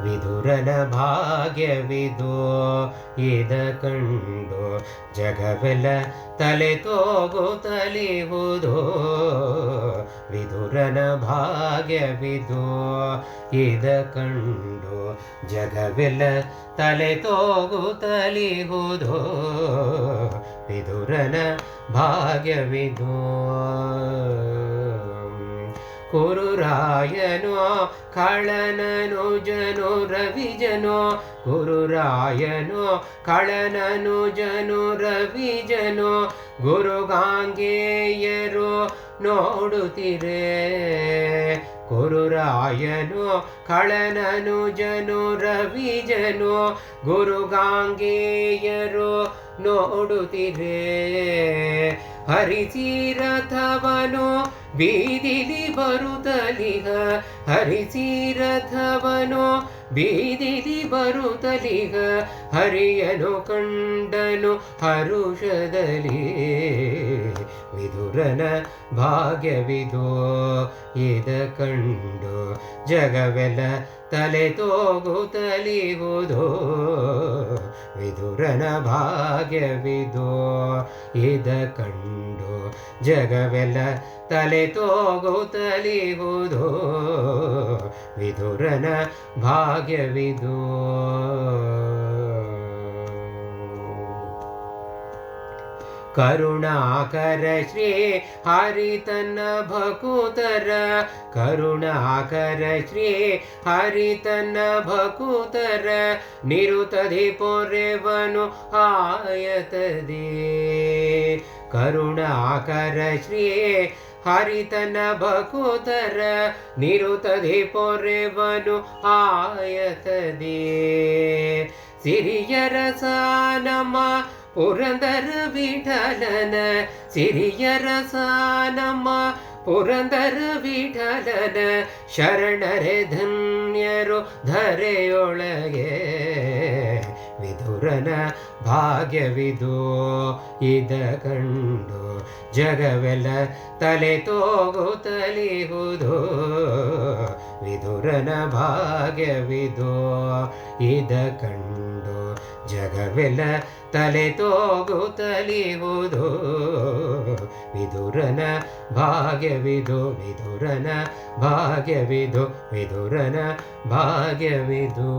ವಿದುರನ ಭಾಗ್ಯವಿದು ಇದ ಕಂಡು ಜಗವೆಲ್ಲ ತಲೆ ತೂಗುತ್ತಲಿಹುದು. ವಿದುರನ ಭಾಗ್ಯವಿದು ಇದ ಕಂಡು ಜಗವೆಲ್ಲ ತಲೆ ತೂಗುತ್ತಲಿಹುದು. ವಿದುರನ ಭಾಗ್ಯವಿದು. ಕುರುರಾಯನೋ ಖಳನನುಜನು ರವಿಜನೋ, ಗುರುರಾಯನೋ ಖಳನನುಜನು ರವಿಜನೋ, ಗುರುಗಾಂಗೇಯರು ನೋಡುತ್ತಿರೆ. ಗುರುರಾಯನೋ ಖಳನನುಜನು ರವಿಜನೋ, ಗುರುಗಾಂಗೇಯರು ನೋಡುತ್ತಿರೆ. ಹರಿಸಿರಥವನು ಬೀದಿಲಿ ಬರುತ್ತಲಿಹ, ಹರಿಸಿರಥವನು ಬೀದಿಲಿ ಬರುತ್ತಲಿಹ, ಹರಿಯನು ಕಂಡನು ಹರುಷದಲ್ಲಿ. ವಿದುರನ ಭಾಗ್ಯವಿದು ಇದ ಕಂಡು ಜಗವೆಲ್ಲ ತಲೆ ತೂಗುತ್ತಲಿಹುದು. ವಿದುರನ ಭಾಗ್ಯವಿದು ಇದ ಕಂಡು ಜಗವೆಲ್ಲ ತಲೆ ತೂಗುತ್ತಲಿಹುದು. ವಿದುರನ ಭಾಗ್ಯವಿದು. ಕರುಣಾಕರ ಶ್ರೀ ಹರಿ ತನ್ನ ಭಕುತರ, ಕರುಣಾಕರ ಶ್ರೀ ಹರಿ ತನ್ನ ಭಕುತರ, ನಿರುತದಿ ಪೊರೆವನು ಆಯತದಿ. ಕರುಣಾಕರ ಶ್ರೀ ಹರಿ ತನ್ನ ಭಕುತರ, ನಿರುತದಿ ಪೊರೆವನು ಆಯತದಿ. ಸಿರಿಯರಸ ನಮ್ಮ ಪುರಂದರ ವಿಠಲನ, ಸಿರಿಯರಸ ನಮ್ಮ ಪುರಂದರ ವಿಠಲನ, ಶರಣರೆ ಧನ್ಯರು ಧರೆಯೊಳಗೆ. ವಿದುರನ ಭಾಗ್ಯವಿದು ಇದ ಕಂಡು ಜಗವೆಲ್ಲ ತಲೆ ತೂಗುತ್ತಲಿಹುದು. ವಿದುರನ ಭಾಗ್ಯವಿದು ಇದ ಕಂಡು ಜಗವೆಲ್ಲ ತಲೆ ತೂಗುತ್ತಲಿಹುದು. ವಿದುರನ ಭಾಗ್ಯವಿದು, ವಿದುರನ ಭಾಗ್ಯವಿದು, ವಿದುರನ ಭಾಗ್ಯವಿದು.